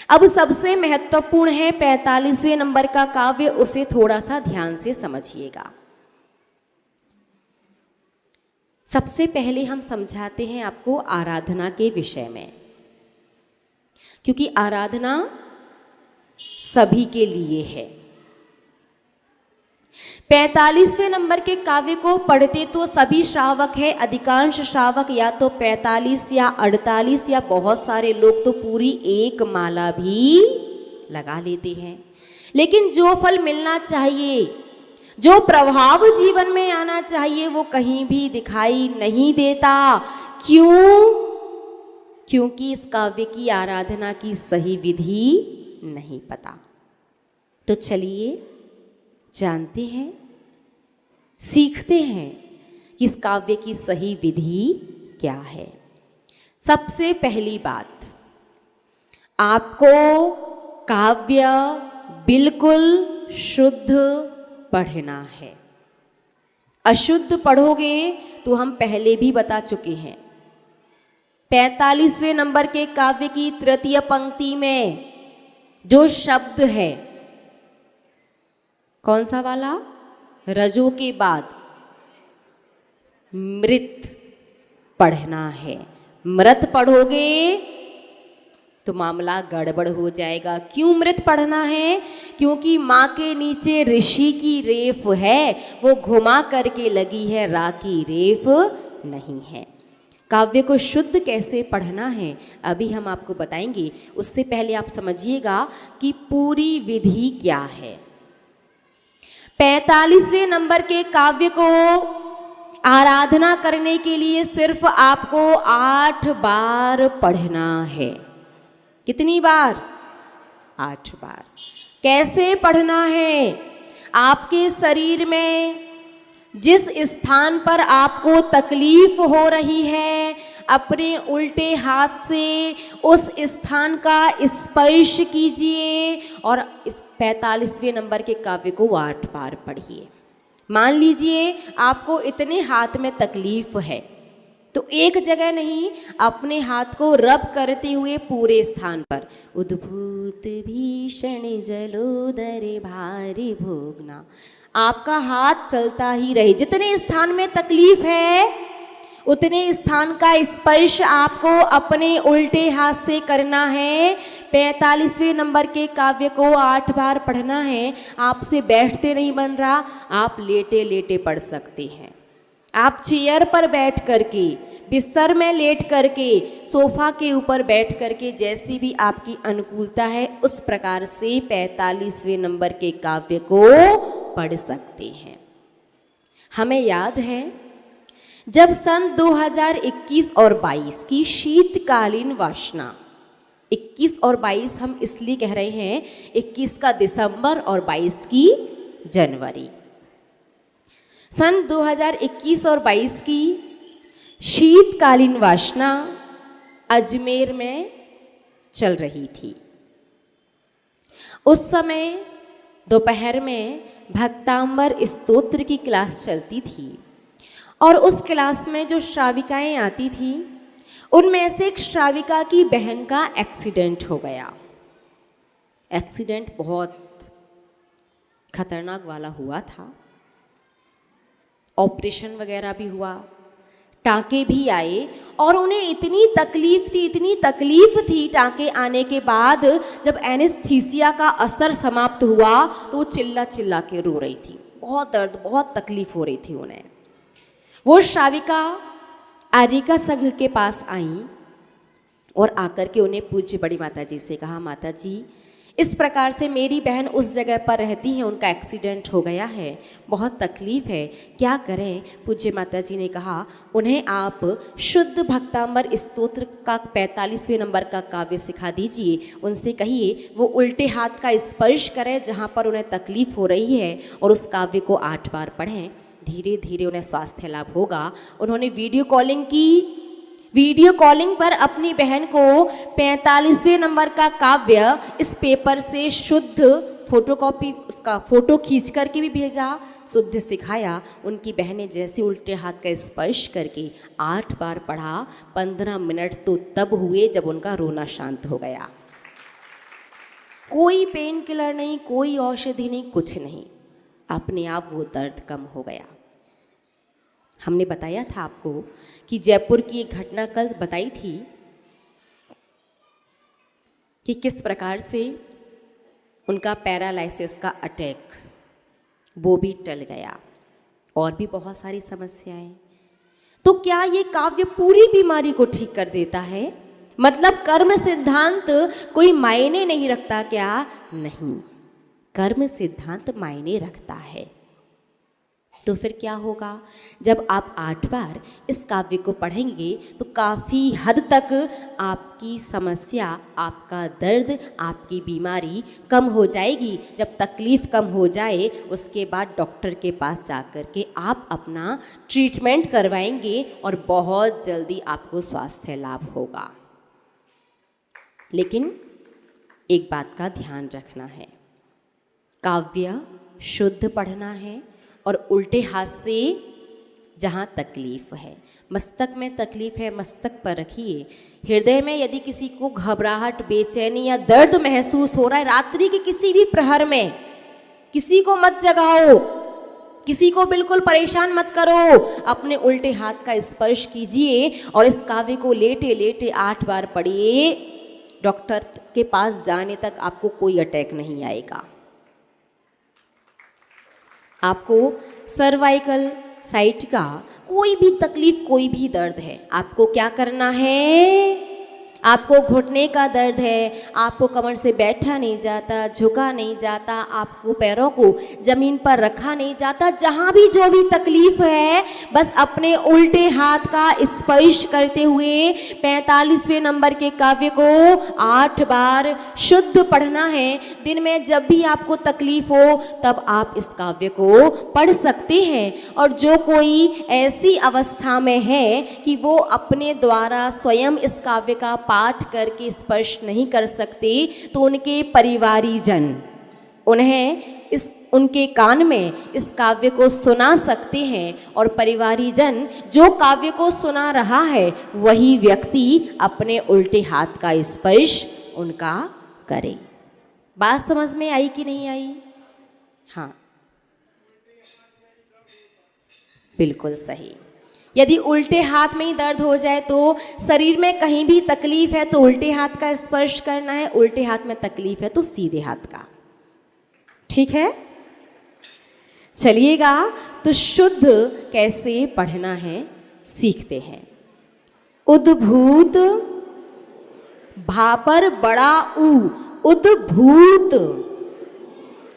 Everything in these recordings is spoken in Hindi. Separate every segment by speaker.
Speaker 1: अब सबसे महत्वपूर्ण है 45वें नंबर का काव्य, उसे थोड़ा सा ध्यान से समझिएगा। सबसे पहले हम समझाते हैं आपको आराधना के विषय में, क्योंकि आराधना सभी के लिए है। 45वें नंबर के काव्य को पढ़ते तो सभी श्रावक है, अधिकांश श्रावक या तो 45 या 48 या बहुत सारे लोग तो पूरी एक माला भी लगा लेते हैं, लेकिन जो फल मिलना चाहिए, जो प्रभाव जीवन में आना चाहिए, वो कहीं भी दिखाई नहीं देता। क्यों? क्योंकि इस काव्य की आराधना की सही विधि नहीं पता। तो चलिए जानते हैं, सीखते हैं कि इस काव्य की सही विधि क्या है। सबसे पहली बात, आपको काव्य बिल्कुल शुद्ध पढ़ना है। अशुद्ध पढ़ोगे तो हम पहले भी बता चुके हैं। 45वें नंबर के काव्य की तृतीय पंक्ति में जो शब्द है, कौन सा वाला? रजो के बाद मृत पढ़ना है। मृत पढ़ोगे तो मामला गड़बड़ हो जाएगा। क्यों मृत पढ़ना है? क्योंकि माँ के नीचे ऋषि की रेफ है, वो घुमा करके लगी है, रा की रेफ नहीं है। काव्य को शुद्ध कैसे पढ़ना है अभी हम आपको बताएंगे। उससे पहले आप समझिएगा कि पूरी विधि क्या है। 45वें नंबर के काव्य को आराधना करने के लिए सिर्फ आपको 8 बार पढ़ना है। कितनी बार? 8 बार। कैसे पढ़ना है? आपके शरीर में जिस स्थान पर आपको तकलीफ हो रही है, अपने उल्टे हाथ से उस स्थान का स्पर्श कीजिए और इस 45वें नंबर के काव्य को 8 बार पढ़िए। मान लीजिए आपको इतने हाथ में तकलीफ है, तो एक जगह नहीं, अपने हाथ को रब करते हुए पूरे स्थान पर उद्भूत भीषण जलोदर भारी भोगना, आपका हाथ चलता ही रहे। जितने स्थान में तकलीफ है उतने स्थान का स्पर्श आपको अपने उल्टे हाथ से करना है। 45वें नंबर के काव्य को 8 बार पढ़ना है। आपसे बैठते नहीं बन रहा, आप लेटे लेटे पढ़ सकते हैं। आप चेयर पर बैठ करके, बिस्तर में लेट करके, सोफा के ऊपर बैठ करके, जैसी भी आपकी अनुकूलता है उस प्रकार से 45वें नंबर के काव्य को पढ़ सकते हैं। हमें याद है जब सन 2021 और 22 की शीतकालीन वासना, 21 और 22 हम इसलिए कह रहे हैं, 21 का दिसंबर और 22 की जनवरी, सन 2021 और 22 की शीतकालीन वासना अजमेर में चल रही थी। उस समय दोपहर में भक्तांबर स्तोत्र की क्लास चलती थी और उस क्लास में जो श्राविकाएं आती थी उनमें से एक श्राविका की बहन का एक्सीडेंट हो गया। एक्सीडेंट बहुत खतरनाक वाला हुआ था। ऑपरेशन वगैरह भी हुआ, टाँके भी आए और उन्हें इतनी तकलीफ थी टाँके आने के बाद, जब एनेस्थीसिया का असर समाप्त हुआ तो वो चिल्ला चिल्ला के रो रही थी। बहुत दर्द, बहुत तकलीफ हो रही थी उन्हें। वो श्राविका आर्यिका संघ के पास आई और आकर के उन्हें पूज्य बड़ी माता जी से कहा, माता जी इस प्रकार से मेरी बहन उस जगह पर रहती हैं, उनका एक्सीडेंट हो गया है, बहुत तकलीफ है, क्या करें? पूज्य माता जी ने कहा, उन्हें आप शुद्ध भक्तांबर स्तोत्र का 45वें नंबर का काव्य सिखा दीजिए। उनसे कहिए वो उल्टे हाथ का स्पर्श करें जहाँ पर उन्हें तकलीफ हो रही है और उस काव्य को 8 बार पढ़ें। धीरे धीरे उन्हें स्वास्थ्य लाभ होगा। उन्होंने वीडियो कॉलिंग की। वीडियो कॉलिंग पर अपनी बहन को 45वें नंबर का काव्य इस पेपर से शुद्ध फोटोकॉपी, उसका फोटो खींच करके भी भेजा, शुद्ध सिखाया। उनकी बहनें जैसे उल्टे हाथ का स्पर्श करके 8 बार पढ़ा। 15 मिनट तो तब हुए जब उनका रोना शांत हो गया। कोई पेन किलर नहीं, कोई औषधि नहीं, कुछ नहीं, अपने आप वो दर्द कम हो गया। हमने बताया था आपको कि जयपुर की एक घटना कल बताई थी कि किस प्रकार से उनका पैरालिसिस का अटैक वो भी टल गया, और भी बहुत सारी समस्याएं। तो क्या ये काव्य पूरी बीमारी को ठीक कर देता है? मतलब कर्म सिद्धांत कोई मायने नहीं रखता क्या? नहीं, कर्म सिद्धांत मायने रखता है। तो फिर क्या होगा? जब आप 8 बार इस काव्य को पढ़ेंगे तो काफ़ी हद तक आपकी समस्या, आपका दर्द, आपकी बीमारी कम हो जाएगी। जब तकलीफ़ कम हो जाए उसके बाद डॉक्टर के पास जा कर के आप अपना ट्रीटमेंट करवाएंगे और बहुत जल्दी आपको स्वास्थ्य लाभ होगा। लेकिन एक बात का ध्यान रखना है, काव्य शुद्ध पढ़ना है और उल्टे हाथ से जहाँ तकलीफ़ है, मस्तक में तकलीफ़ है, मस्तक पर रखिए। हृदय में यदि किसी को घबराहट, बेचैनी या दर्द महसूस हो रहा है, रात्रि के किसी भी प्रहर में किसी को मत जगाओ, किसी को बिल्कुल परेशान मत करो। अपने उल्टे हाथ का स्पर्श कीजिए और इस काव्य को लेटे लेटे 8 बार पढ़िए। डॉक्टर के पास जाने तक आपको कोई अटैक नहीं आएगा। आपको सर्वाइकल साइट का कोई भी तकलीफ, कोई भी दर्द है, आपको क्या करना है? आपको घुटने का दर्द है, आपको कमर से बैठा नहीं जाता, झुका नहीं जाता, आपको पैरों को जमीन पर रखा नहीं जाता, जहाँ भी जो भी तकलीफ है, बस अपने उल्टे हाथ का स्पर्श करते हुए 45वें नंबर के काव्य को 8 बार शुद्ध पढ़ना है। दिन में जब भी आपको तकलीफ हो तब आप इस काव्य को पढ़ सकते हैं। और जो कोई ऐसी अवस्था में है कि वो अपने द्वारा स्वयं इस काव्य का पाठ करके स्पर्श नहीं कर सकते, तो उनके परिवारीजन उन्हें उनके कान में इस काव्य को सुना सकते हैं। और परिवारीजन जो काव्य को सुना रहा है वही व्यक्ति अपने उल्टे हाथ का स्पर्श उनका करे। बात समझ में आई कि नहीं आई? हाँ, बिल्कुल सही। यदि उल्टे हाथ में ही दर्द हो जाए तो शरीर में कहीं भी तकलीफ है तो उल्टे हाथ का स्पर्श करना है, उल्टे हाथ में तकलीफ है तो सीधे हाथ का। ठीक है, चलिएगा तो शुद्ध कैसे पढ़ना है सीखते हैं। उद्भूत, भा पर बड़ा ऊ, उद्भूत,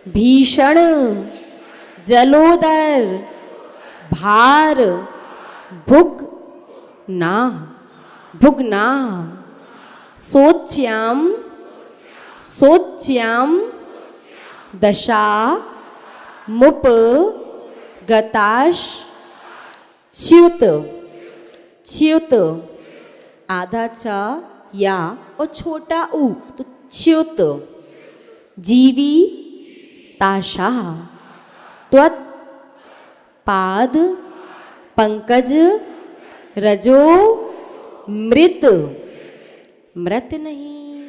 Speaker 1: भीषण, जलोदर, भार, भुग ना, भुगना, सोच्याम, सोच्याम, दशा, मुप, गताश, च्युत, च्युत, आधा च या और छोटा ऊ तो च्युत, जीवी, ताशा, त्वत्, पाद, पंकज, रजो, मृत, मृत नहीं,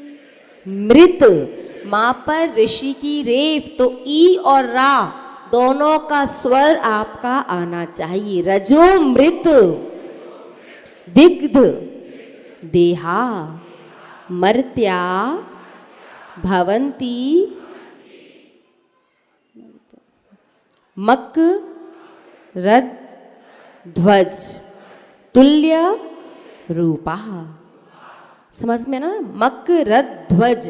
Speaker 1: मृत, माँ पर ऋषि की रेफ तो ई और रा दोनों का स्वर आपका आना चाहिए। रजो मृत, दिग्ध, देहा, मर्त्या, भवंती, मक, रद, ध्वज, तुल्य, रूपा। समझ में ना? मक, रद, ध्वज।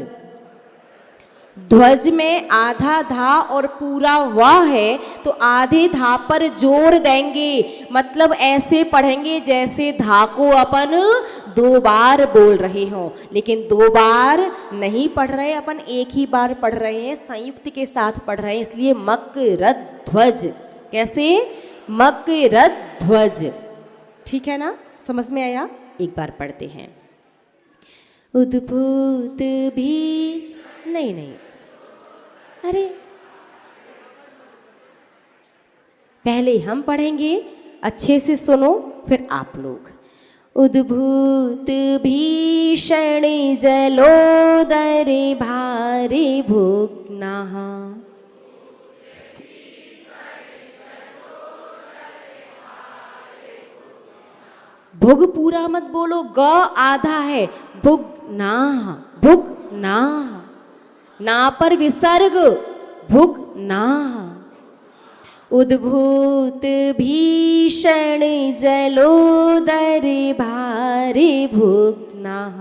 Speaker 1: ध्वज में आधा धा और पूरा वाह है तो आधे धा पर जोर देंगे, मतलब ऐसे पढ़ेंगे जैसे धा को अपन 2 बार बोल रहे हो, लेकिन 2 बार नहीं पढ़ रहे, अपन एक ही बार पढ़ रहे हैं, संयुक्त के साथ पढ़ रहे हैं, इसलिए मक, रद, ध्वज। कैसे? मक, रद, ध्वज। ठीक है ना? समझ में आया? एक बार पढ़ते हैं। उद्भूत भी नहीं, अरे पहले हम पढ़ेंगे, अच्छे से सुनो, फिर आप लोग। उद्भूत भीषण जलोदर भारे भुग्नाः। भुग पूरा मत बोलो, ग आधा है। भुग्नाः, भुग्नाः, ना पर विसर्ग, भुग्नाः। उद्भूत भीषण जलोदर भारे भुग्नाः।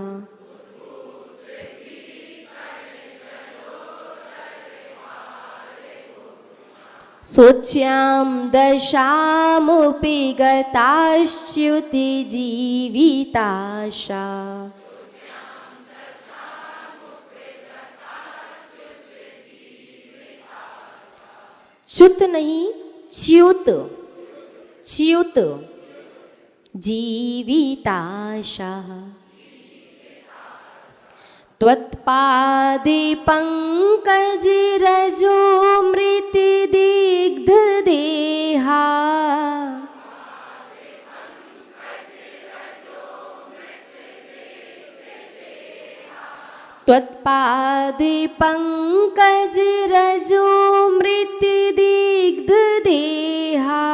Speaker 1: शोच्यां दशामुपि गताश्च्युति जीविताशा। च्युत नहीं, च्युत, च्युत, जीविताशा। त्वत्पादे पंकज रजो मृति दिग्ध देहा। त्वत्पादे पंकज रजो मृति दिग्ध देहा।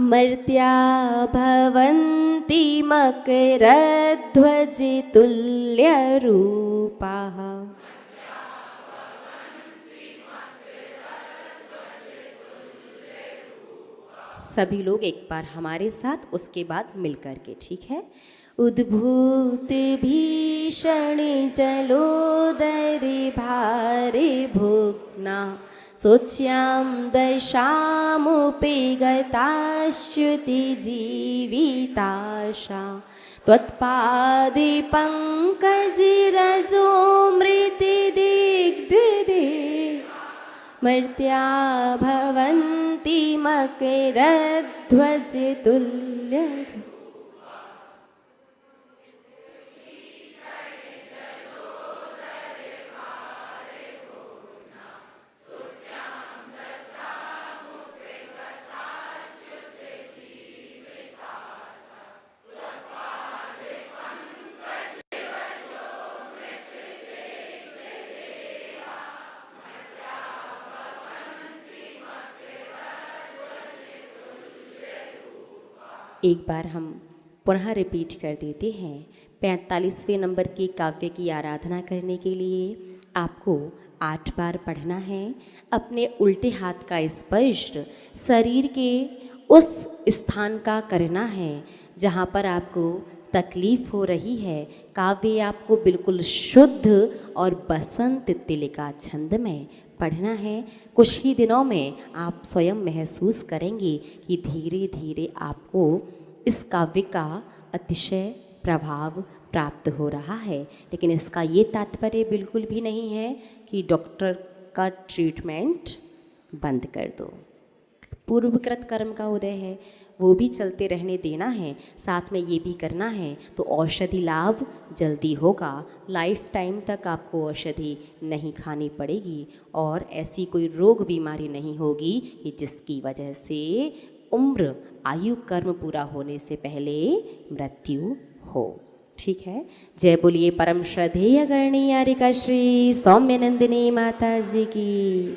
Speaker 1: मर्त्या भवन्ति मकरध्वज तुल्यरूपाः। सभी लोग एक बार हमारे साथ, उसके बाद मिलकर के, ठीक है। उद्भूत भीषण जलोदर भारे भुग्नाः। शोच्यां दशामुपि गताश्च्युति जीविताशा। त्वत्पादे पंकज रजो मृति दिग्ध देहा। मर्त्या भवन्ति मकरध्वज तुल्य। एक बार हम पुनः रिपीट कर देते हैं। 45वें नंबर के काव्य की आराधना करने के लिए आपको 8 बार पढ़ना है। अपने उल्टे हाथ का स्पर्श शरीर के उस स्थान का करना है जहाँ पर आपको तकलीफ हो रही है। काव्य आपको बिल्कुल शुद्ध और बसंत तिलिका छंद में पढ़ना है। कुछ ही दिनों में आप स्वयं महसूस करेंगे कि धीरे धीरे आपको इस काव्य का अतिशय प्रभाव प्राप्त हो रहा है। लेकिन इसका ये तात्पर्य बिल्कुल भी नहीं है कि डॉक्टर का ट्रीटमेंट बंद कर दो। पूर्वकृत कर्म का उदय है, वो भी चलते रहने देना है। साथ में ये भी करना है तो औषधि लाभ जल्दी होगा। लाइफ टाइम तक आपको औषधि नहीं खानी पड़ेगी और ऐसी कोई रोग बीमारी नहीं होगी कि जिसकी वजह से उम्र आयु कर्म पूरा होने से पहले मृत्यु हो। ठीक है। जय बोलिए परम श्रद्धेय गणनीय रिका श्री सौम्य नंदिनी माता जी की।